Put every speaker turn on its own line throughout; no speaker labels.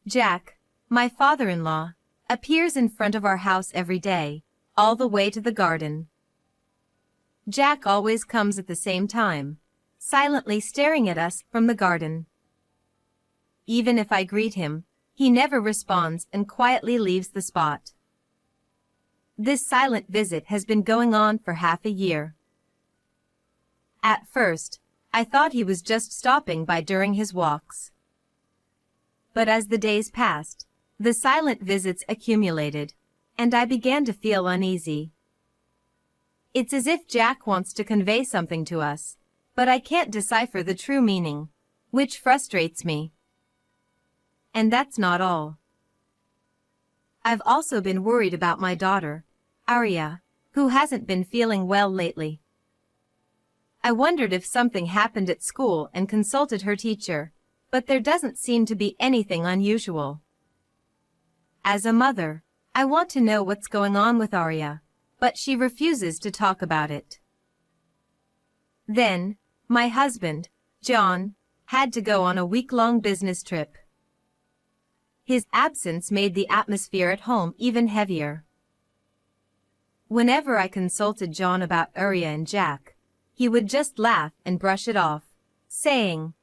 Jack, my father-in-law, appears in front of our house every day, all the way to the garden. Jack always comes at the same time, silently staring at us from the garden. Even if I greet him, he never responds and quietly leaves the spot. This silent visit has been going on for half a year. At first, I thought he was just stopping by during his walks. But as the days passed, the silent visits accumulated, and I began to feel uneasy. It's as if Jack wants to convey something to us, but I can't decipher the true meaning, which frustrates me. And that's not all. I've also been worried about my daughter, Arya, who hasn't been feeling well lately. I wondered if something happened at school and consulted her teacher, but there doesn't seem to be anything unusual. As a mother, I want to know what's going on with Arya, but she refuses to talk about it. Then, my husband, John, had to go on a week-long business trip. His absence made the atmosphere at home even heavier. Whenever I consulted John about Arya and Jack, he would just laugh and brush it off, saying,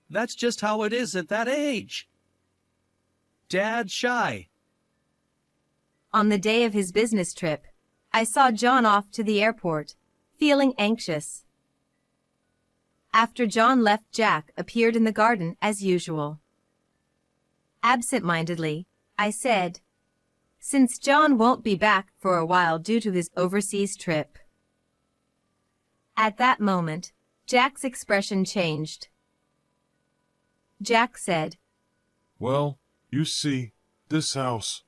"That's just how it is at that age. Dad's shy."
On the day of his business trip, I saw John off to the airport, feeling anxious. After John left, Jack appeared in the garden as usual. Absent-mindedly, I said, "Since John won't be back for a while due to his overseas trip." At that moment, Jack's expression changed. Jack said,
"Well, you see, this house."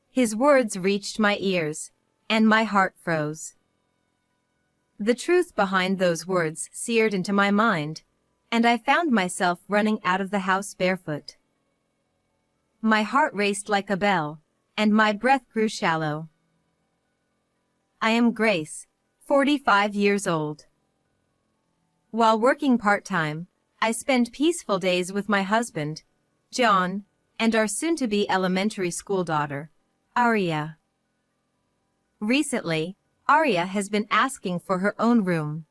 His words reached my ears, and my heart froze. The truth behind those words seared into my mind, and I found myself running out of the house barefoot. My heart raced like a bell, and my breath grew shallow. I am Grace, 45 years old. While working part-time, I spend peaceful days with my husband, John, and our soon-to-be elementary school daughter, Arya. Recently, Arya has been asking for her own room.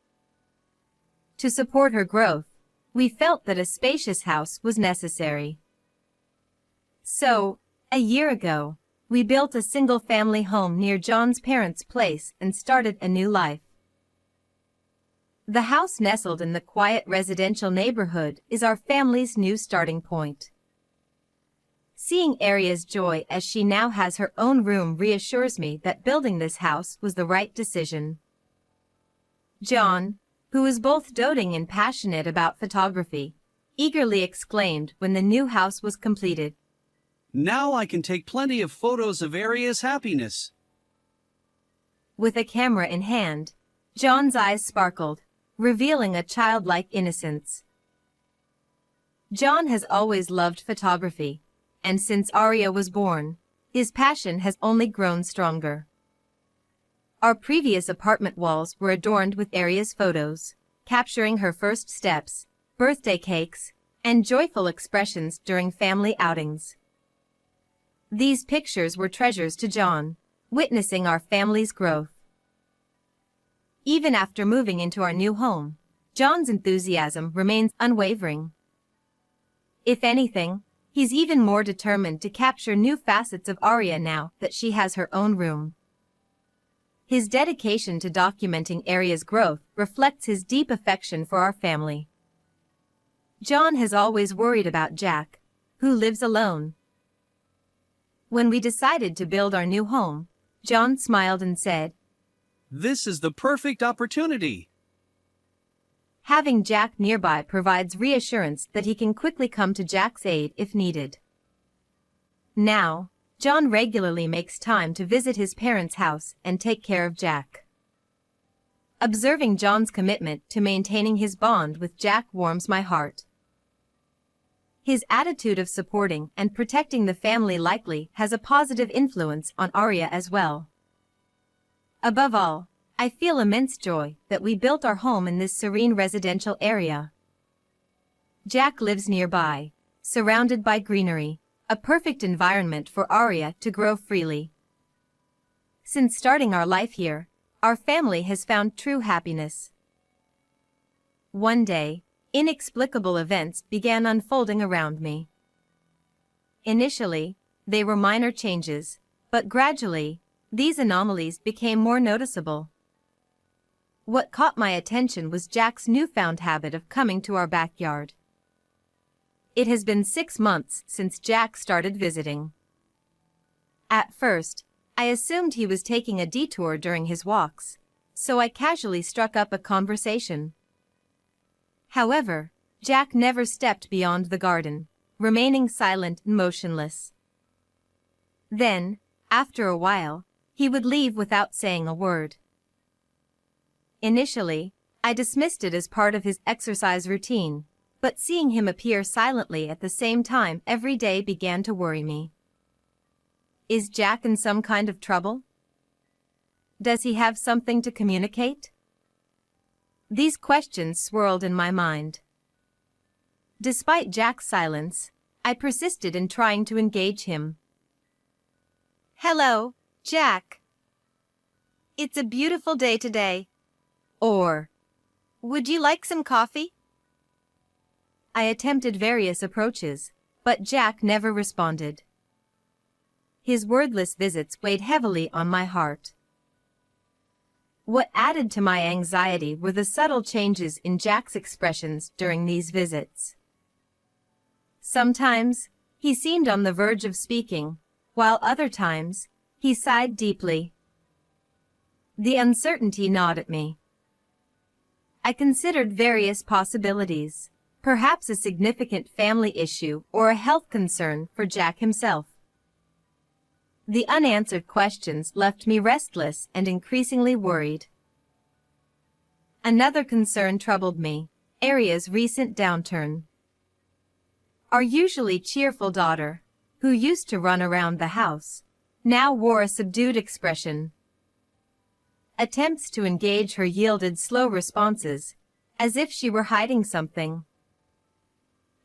To support her growth, we felt that a spacious house was necessary. So, a year ago, we built a single-family home near John's parents' place and started a new life. The house nestled in the quiet residential neighborhood is our family's new starting point. Seeing Arya's joy as she now has her own room reassures me that building this house was the right decision. John, who is both doting and passionate about photography, eagerly exclaimed when the new house was completed,
"Now I can take plenty of photos of Arya's happiness."
With a camera in hand, John's eyes sparkled, revealing a childlike innocence. John has always loved photography, and since Arya was born, his passion has only grown stronger. Our previous apartment walls were adorned with Arya's photos, capturing her first steps, birthday cakes, and joyful expressions during family outings. These pictures were treasures to John, witnessing our family's growth. Even after moving into our new home, John's enthusiasm remains unwavering. If anything, he's even more determined to capture new facets of Arya now that she has her own room. His dedication to documenting Arya's growth reflects his deep affection for our family. John has always worried about Jack, who lives alone. When we decided to build our new home, John smiled and said,
"This is the perfect opportunity."
Having Jack nearby provides reassurance that he can quickly come to Jack's aid if needed. Now, John regularly makes time to visit his parents' house and take care of Jack. Observing John's commitment to maintaining his bond with Jack warms my heart. His attitude of supporting and protecting the family likely has a positive influence on Arya as well. Above all, I feel immense joy that we built our home in this serene residential area. Jack lives nearby, surrounded by greenery, a perfect environment for Arya to grow freely. Since starting our life here, our family has found true happiness. One day, inexplicable events began unfolding around me. Initially, they were minor changes, but gradually, these anomalies became more noticeable. What caught my attention was Jack's newfound habit of coming to our backyard. It has been 6 months since Jack started visiting. At first, I assumed he was taking a detour during his walks, so I casually struck up a conversation. However, Jack never stepped beyond the garden, remaining silent and motionless. Then, after a while, he would leave without saying a word. Initially, I dismissed it as part of his exercise routine, but seeing him appear silently at the same time every day began to worry me. Is Jack in some kind of trouble? Does he have something to communicate? These questions swirled in my mind. Despite Jack's silence, I persisted in trying to engage him. "Hello, Jack. It's a beautiful day today." Or, "Would you like some coffee?" I attempted various approaches, but Jack never responded. His wordless visits weighed heavily on my heart. What added to my anxiety were the subtle changes in Jack's expressions during these visits. Sometimes, he seemed on the verge of speaking, while other times, he sighed deeply. The uncertainty gnawed at me. I considered various possibilities, perhaps a significant family issue or a health concern for Jack himself. The unanswered questions left me restless and increasingly worried. Another concern troubled me, Arya's recent downturn. Our usually cheerful daughter, who used to run around the house, now wore a subdued expression. Attempts to engage her yielded slow responses, as if she were hiding something.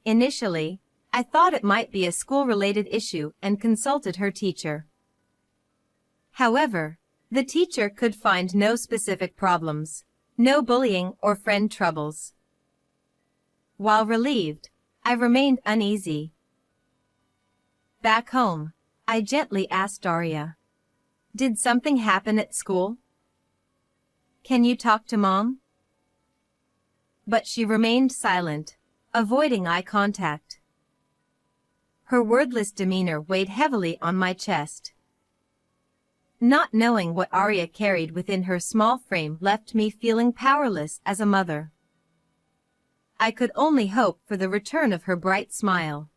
Initially, I thought it might be a school-related issue and consulted her teacher. However, the teacher could find no specific problems, no bullying or friend troubles. While relieved, I remained uneasy. Back home, I gently asked Arya, "Did something happen at school? Can you talk to Mom?" But she remained silent, avoiding eye contact. Her wordless demeanor weighed heavily on my chest. Not knowing what Arya carried within her small frame left me feeling powerless as a mother. I could only hope for the return of her bright smile.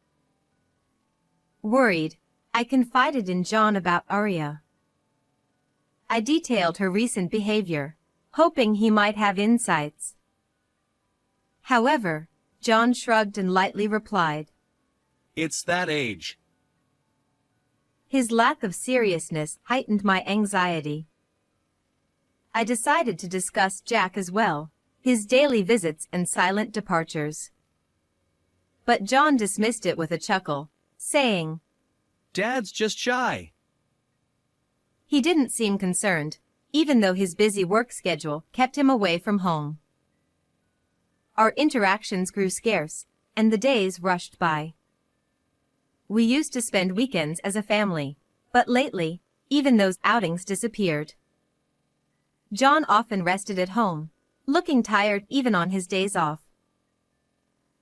Worried, I confided in John about Arya. I detailed her recent behavior, hoping he might have insights. However, John shrugged and lightly replied,
"It's that age."
His lack of seriousness heightened my anxiety. I decided to discuss Jack as well, his daily visits and silent departures. But John dismissed it with a chuckle, saying,
"Dad's just shy."
He didn't seem concerned, even though his busy work schedule kept him away from home. Our interactions grew scarce, and the days rushed by. We used to spend weekends as a family, but lately, even those outings disappeared. John often rested at home, looking tired even on his days off.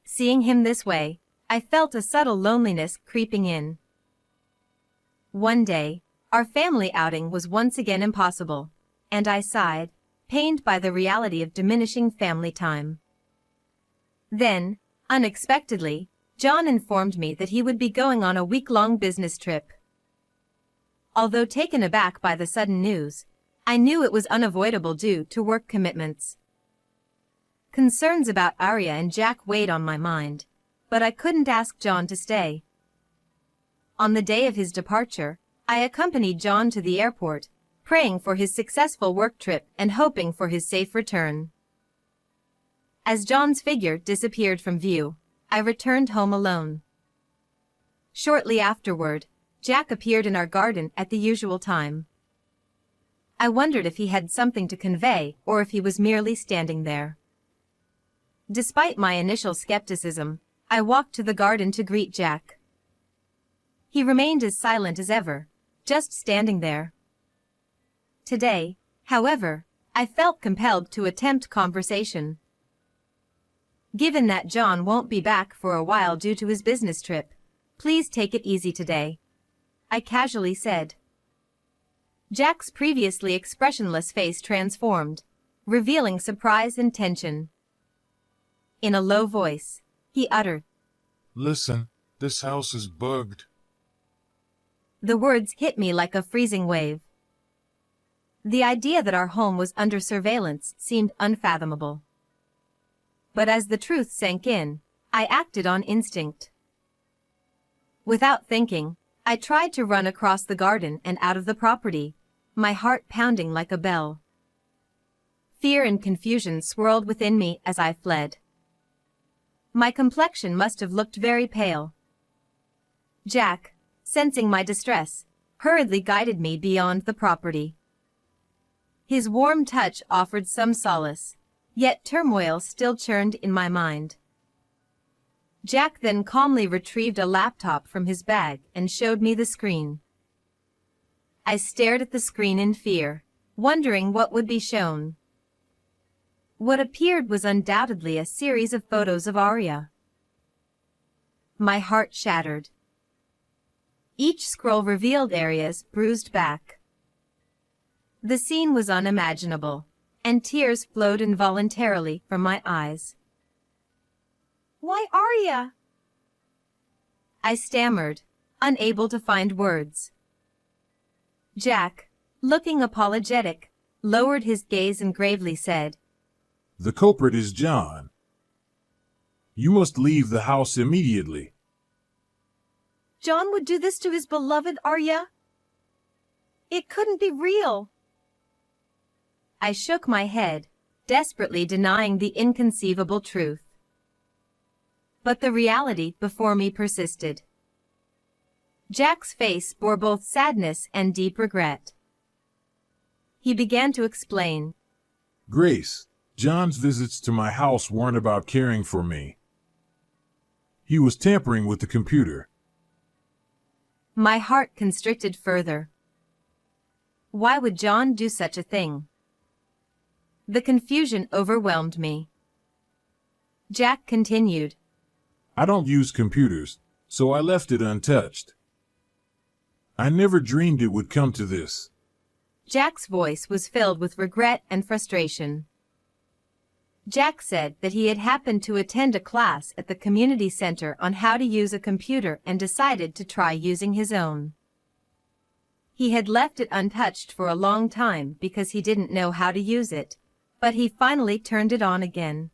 Seeing him this way, I felt a subtle loneliness creeping in. One day, our family outing was once again impossible, and I sighed, pained by the reality of diminishing family time. Then, unexpectedly, John informed me that he would be going on a week-long business trip. Although taken aback by the sudden news, I knew it was unavoidable due to work commitments. Concerns about Arya and Jack weighed on my mind, but I couldn't ask John to stay. On the day of his departure, I accompanied John to the airport, praying for his successful work trip and hoping for his safe return. As John's figure disappeared from view, I returned home alone. Shortly afterward, Jack appeared in our garden at the usual time. I wondered if he had something to convey or if he was merely standing there. Despite my initial skepticism, I walked to the garden to greet Jack. He remained as silent as ever, just standing there. Today, however, I felt compelled to attempt conversation. Given that John won't be back for a while due to his business trip, please take it easy today, I casually said. Jack's previously expressionless face transformed, revealing surprise and tension. In a low voice, he uttered,
Listen, this house is bugged.
The words hit me like a freezing wave. The idea that our home was under surveillance seemed unfathomable. But as the truth sank in, I acted on instinct. Without thinking, I tried to run across the garden and out of the property, my heart pounding like a bell. Fear and confusion swirled within me as I fled. My complexion must have looked very pale. Jack, sensing my distress, hurriedly guided me beyond the property. His warm touch offered some solace, yet turmoil still churned in my mind. Jack then calmly retrieved a laptop from his bag and showed me the screen. I stared at the screen in fear, wondering what would be shown. What appeared was undoubtedly a series of photos of Arya. My heart shattered. Each scroll revealed Arya's bruised back. The scene was unimaginable, and tears flowed involuntarily from my eyes. "Why Arya?" I stammered, unable to find words. Jack, looking apologetic, lowered his gaze and gravely said,
The culprit is John. You must leave the house immediately.
"John would do this to his beloved Arya? It couldn't be real." I shook my head, desperately denying the inconceivable truth. But the reality before me persisted. Jack's face bore both sadness and deep regret. He began to explain.
Grace, John's visits to my house weren't about caring for me. He was tampering with the computer.
My heart constricted further. Why would John do such a thing? The confusion overwhelmed me. Jack continued.
I don't use computers, so I left it untouched. I never dreamed it would come to this.
Jack's voice was filled with regret and frustration. Jack said that he had happened to attend a class at the community center on how to use a computer and decided to try using his own. He had left it untouched for a long time because he didn't know how to use it, but he finally turned it on again.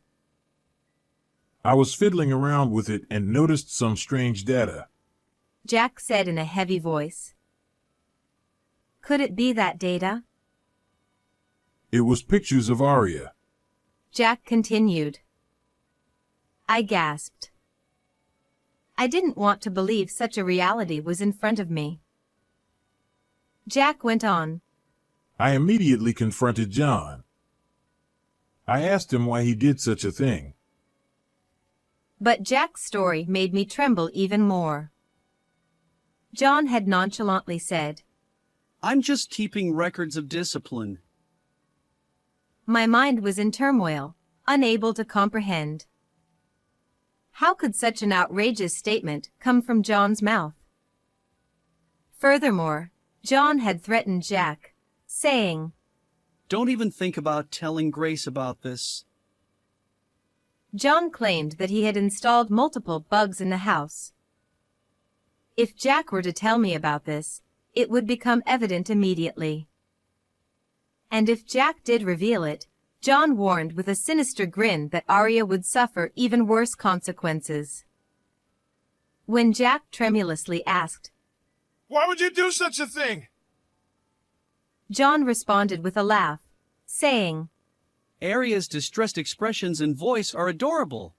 I was fiddling around with it and noticed some strange data.
Jack said in a heavy voice. Could it be that data?
It was pictures of Arya.
Jack continued. I gasped. I didn't want to believe such a reality was in front of me. Jack went on.
I immediately confronted John. I asked him why he did such a thing.
But Jack's story made me tremble even more. John had nonchalantly said,
I'm just keeping records of discipline.
My mind was in turmoil, unable to comprehend. How could such an outrageous statement come from John's mouth? Furthermore, John had threatened Jack, saying,
Don't even think about telling Grace about this.
John claimed that he had installed multiple bugs in the house. If Jack were to tell me about this, it would become evident immediately. And if Jack did reveal it, John warned with a sinister grin that Arya would suffer even worse consequences. When Jack tremulously asked,
Why would you do such a thing?
John responded with a laugh, saying,
Arya's distressed expressions and voice are adorable.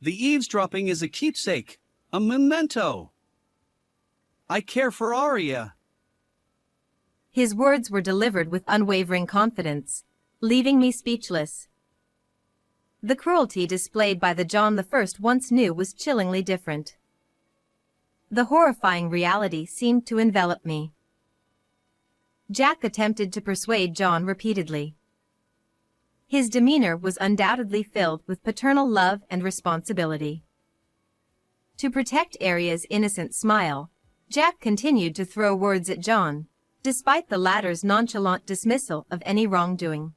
The eavesdropping is a keepsake, a memento. I care for Arya.
His words were delivered with unwavering confidence, leaving me speechless. The cruelty displayed by the John I once knew was chillingly different. The horrifying reality seemed to envelop me. Jack attempted to persuade John repeatedly. His demeanor was undoubtedly filled with paternal love and responsibility. To protect Arya's innocent smile, Jack continued to throw words at John, despite the latter's nonchalant dismissal of any wrongdoing.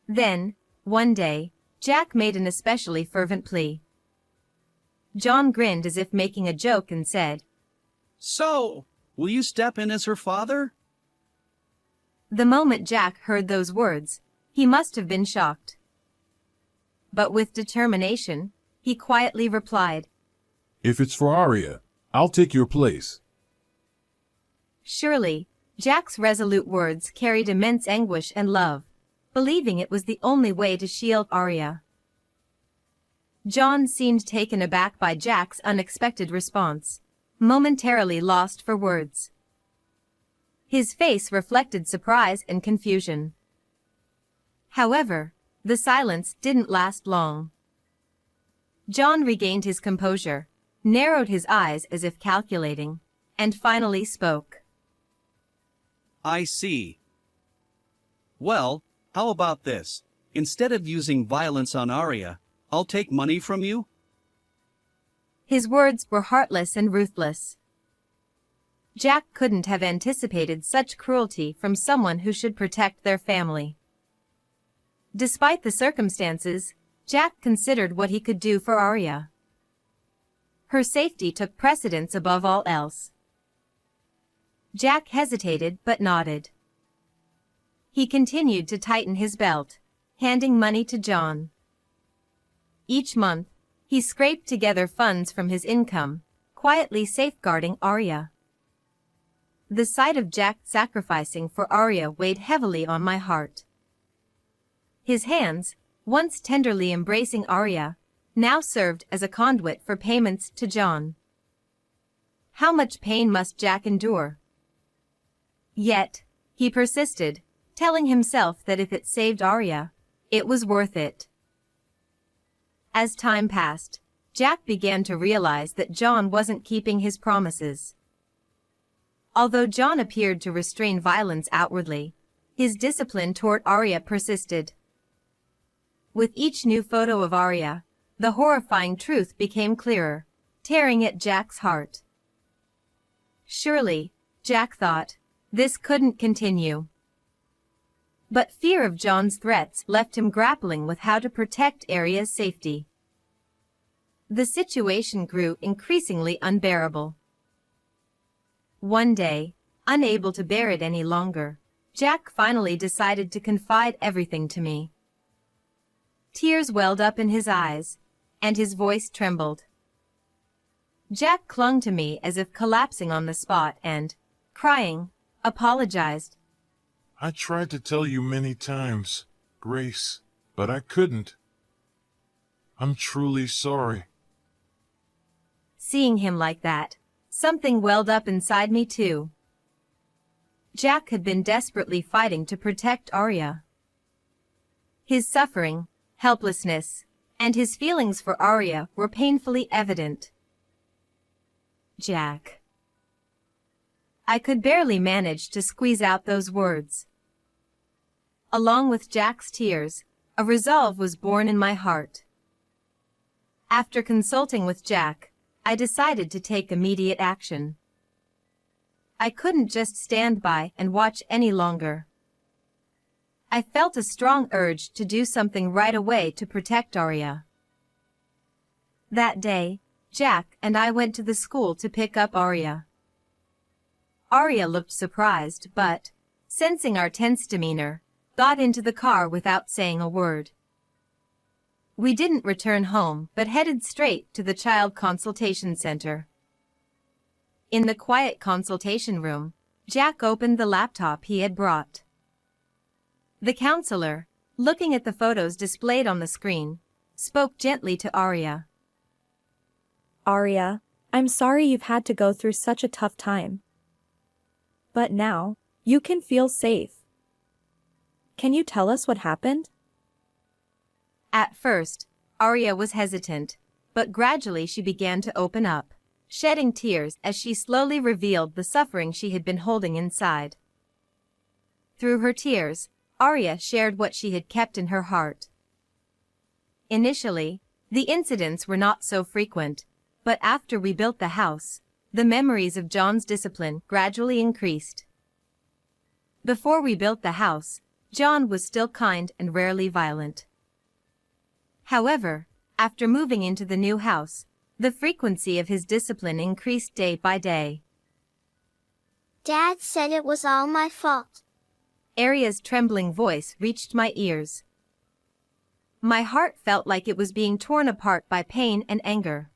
Then, one day, Jack made an especially fervent plea. John grinned as if making a joke and said,
So, will you step in as her father?
The moment Jack heard those words, he must have been shocked. But with determination, he quietly replied,
If it's for Arya, I'll take your place.
Surely, Jack's resolute words carried immense anguish and love, believing it was the only way to shield Arya. John seemed taken aback by Jack's unexpected response, momentarily lost for words. His face reflected surprise and confusion. However, the silence didn't last long. John regained his composure, narrowed his eyes as if calculating, and finally spoke.
I see. Well, how about this? Instead of using violence on Arya, I'll take money from you?
His words were heartless and ruthless. Jack couldn't have anticipated such cruelty from someone who should protect their family. Despite the circumstances, Jack considered what he could do for Arya. Her safety took precedence above all else. Jack hesitated but nodded. He continued to tighten his belt, handing money to John. Each month, he scraped together funds from his income, quietly safeguarding Arya. The sight of Jack sacrificing for Arya weighed heavily on my heart. His hands, once tenderly embracing Arya, now served as a conduit for payments to John. How much pain must Jack endure? Yet, he persisted, telling himself that if it saved Arya, it was worth it. As time passed, Jack began to realize that John wasn't keeping his promises. Although John appeared to restrain violence outwardly, his discipline toward Arya persisted. With each new photo of Arya, the horrifying truth became clearer, tearing at Jack's heart. Surely, Jack thought, this couldn't continue. But fear of John's threats left him grappling with how to protect Arya's safety. The situation grew increasingly unbearable. One day, unable to bear it any longer, Jack finally decided to confide everything to me. Tears welled up in his eyes, and his voice trembled. Jack clung to me as if collapsing on the spot and, crying, apologized.
I tried to tell you many times, Grace, but I couldn't. I'm truly sorry.
Seeing him like that, something welled up inside me too. Jack had been desperately fighting to protect Arya. His suffering, helplessness, and his feelings for Arya were painfully evident. Jack. I could barely manage to squeeze out those words. Along with Jack's tears, a resolve was born in my heart. After consulting with Jack, I decided to take immediate action. I couldn't just stand by and watch any longer. I felt a strong urge to do something right away to protect Arya. That day, Jack and I went to the school to pick up Arya. Arya looked surprised but, sensing our tense demeanor, got into the car without saying a word. We didn't return home but headed straight to the child consultation center. In the quiet consultation room, Jack opened the laptop he had brought. The counselor, looking at the photos displayed on the screen, spoke gently to Arya.
Arya, I'm sorry you've had to go through such a tough time. But now, you can feel safe. Can you tell us what happened?
At first, Arya was hesitant, but gradually she began to open up, shedding tears as she slowly revealed the suffering she had been holding inside. Through her tears, Arya shared what she had kept in her heart. Initially, the incidents were not so frequent, but after we built the house, the memories of John's discipline gradually increased. Before we built the house, John was still kind and rarely violent. However, after moving into the new house, the frequency of his discipline increased day by day.
Dad said it was all my fault.
Arya's trembling voice reached my ears. My heart felt like it was being torn apart by pain and anger.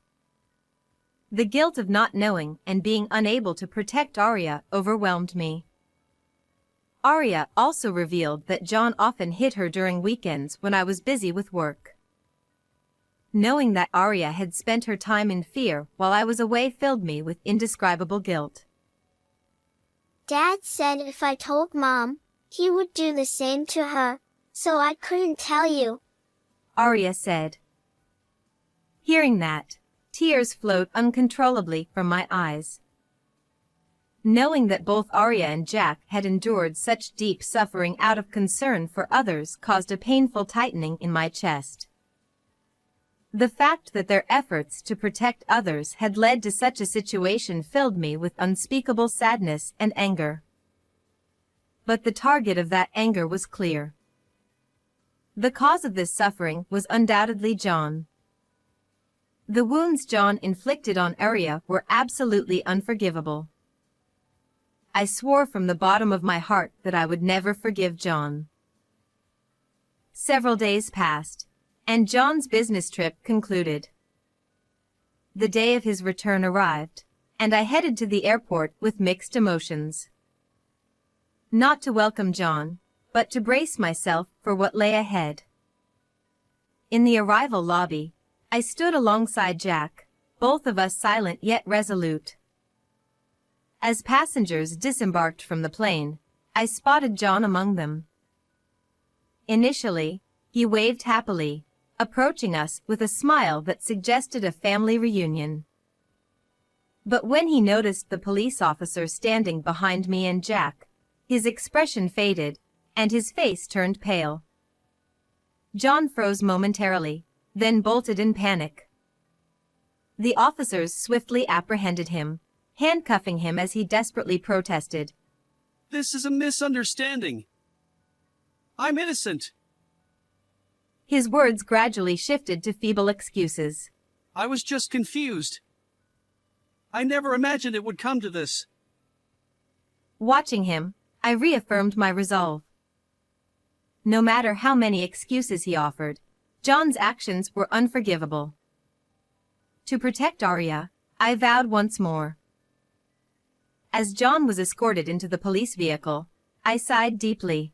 The guilt of not knowing and being unable to protect Arya overwhelmed me. Arya also revealed that John often hit her during weekends when I was busy with work. Knowing that Arya had spent her time in fear while I was away filled me with indescribable guilt.
Dad said if I told Mom, he would do the same to her, so I couldn't tell you,
Arya said. Hearing that, tears flowed uncontrollably from my eyes. Knowing that both Arya and Jack had endured such deep suffering out of concern for others caused a painful tightening in my chest. The fact that their efforts to protect others had led to such a situation filled me with unspeakable sadness and anger. But the target of that anger was clear. The cause of this suffering was undoubtedly John. The wounds John inflicted on Arya were absolutely unforgivable. I swore from the bottom of my heart that I would never forgive John. Several days passed, and John's business trip concluded. The day of his return arrived, and I headed to the airport with mixed emotions. Not to welcome John, but to brace myself for what lay ahead. In the arrival lobby, I stood alongside Jack, both of us silent yet resolute. As passengers disembarked from the plane, I spotted John among them. Initially, he waved happily, approaching us with a smile that suggested a family reunion. But when he noticed the police officer standing behind me and Jack, his expression faded, and his face turned pale. John froze momentarily, then bolted in panic. The officers swiftly apprehended him, handcuffing him as he desperately protested.
This is a misunderstanding. I'm innocent.
His words gradually shifted to feeble excuses.
I was just confused. I never imagined it would come to this.
Watching him, I reaffirmed my resolve. No matter how many excuses he offered, John's actions were unforgivable. To protect Arya, I vowed once more. As John was escorted into the police vehicle, I sighed deeply.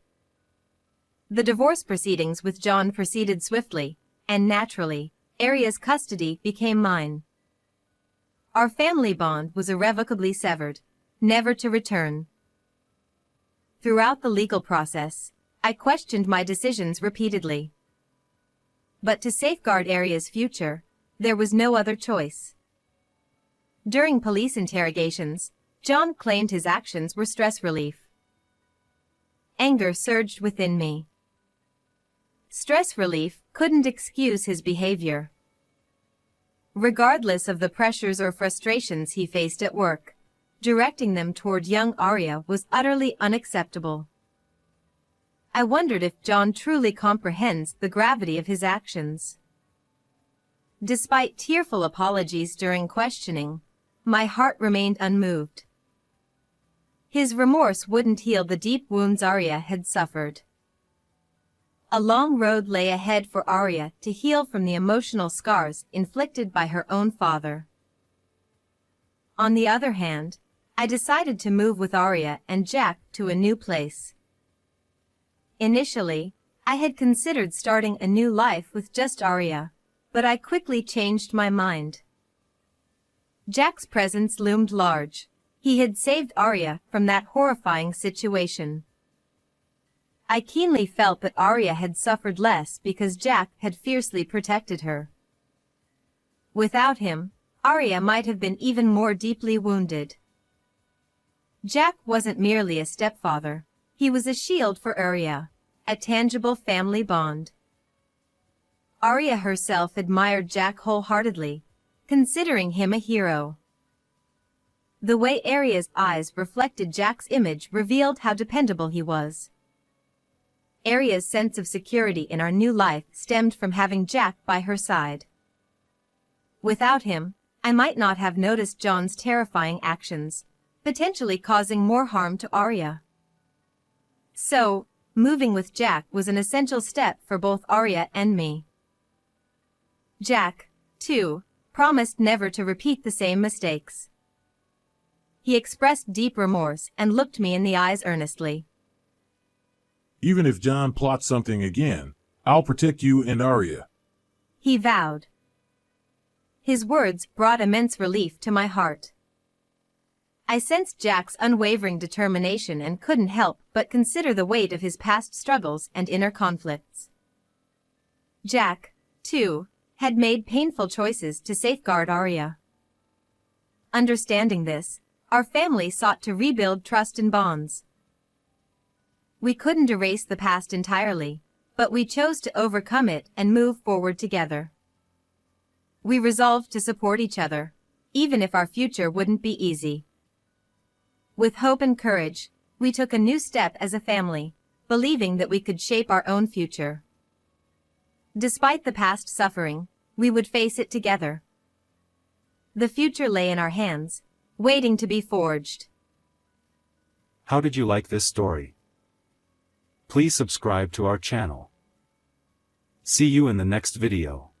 The divorce proceedings with John proceeded swiftly, and naturally, Arya's custody became mine. Our family bond was irrevocably severed, never to return. Throughout the legal process, I questioned my decisions repeatedly. But to safeguard Arya's future, there was no other choice. During police interrogations, John claimed his actions were stress relief. Anger surged within me. Stress relief couldn't excuse his behavior. Regardless of the pressures or frustrations he faced at work, directing them toward young Arya was utterly unacceptable. I wondered if John truly comprehends the gravity of his actions. Despite tearful apologies during questioning, my heart remained unmoved. His remorse wouldn't heal the deep wounds Arya had suffered. A long road lay ahead for Arya to heal from the emotional scars inflicted by her own father. On the other hand, I decided to move with Arya and Jack to a new place. Initially, I had considered starting a new life with just Arya, but I quickly changed my mind. Jack's presence loomed large. He had saved Arya from that horrifying situation. I keenly felt that Arya had suffered less because Jack had fiercely protected her. Without him, Arya might have been even more deeply wounded. Jack wasn't merely a stepfather. He was a shield for Arya, a tangible family bond. Arya herself admired Jack wholeheartedly, considering him a hero. The way Arya's eyes reflected Jack's image revealed how dependable he was. Arya's sense of security in our new life stemmed from having Jack by her side. Without him, I might not have noticed Jon's terrifying actions, potentially causing more harm to Arya. So, moving with Jack was an essential step for both Arya and me. Jack, too, promised never to repeat the same mistakes. He expressed deep remorse and looked me in the eyes earnestly.
Even if Jon plots something again, I'll protect you and Arya.
He vowed. His words brought immense relief to my heart. I sensed Jack's unwavering determination and couldn't help but consider the weight of his past struggles and inner conflicts. Jack, too, had made painful choices to safeguard Arya. Understanding this, our family sought to rebuild trust and bonds. We couldn't erase the past entirely, but we chose to overcome it and move forward together. We resolved to support each other, even if our future wouldn't be easy. With hope and courage, we took a new step as a family, believing that we could shape our own future. Despite the past suffering, we would face it together. The future lay in our hands, waiting to be forged.
How did you like this story? Please subscribe to our channel. See you in the next video.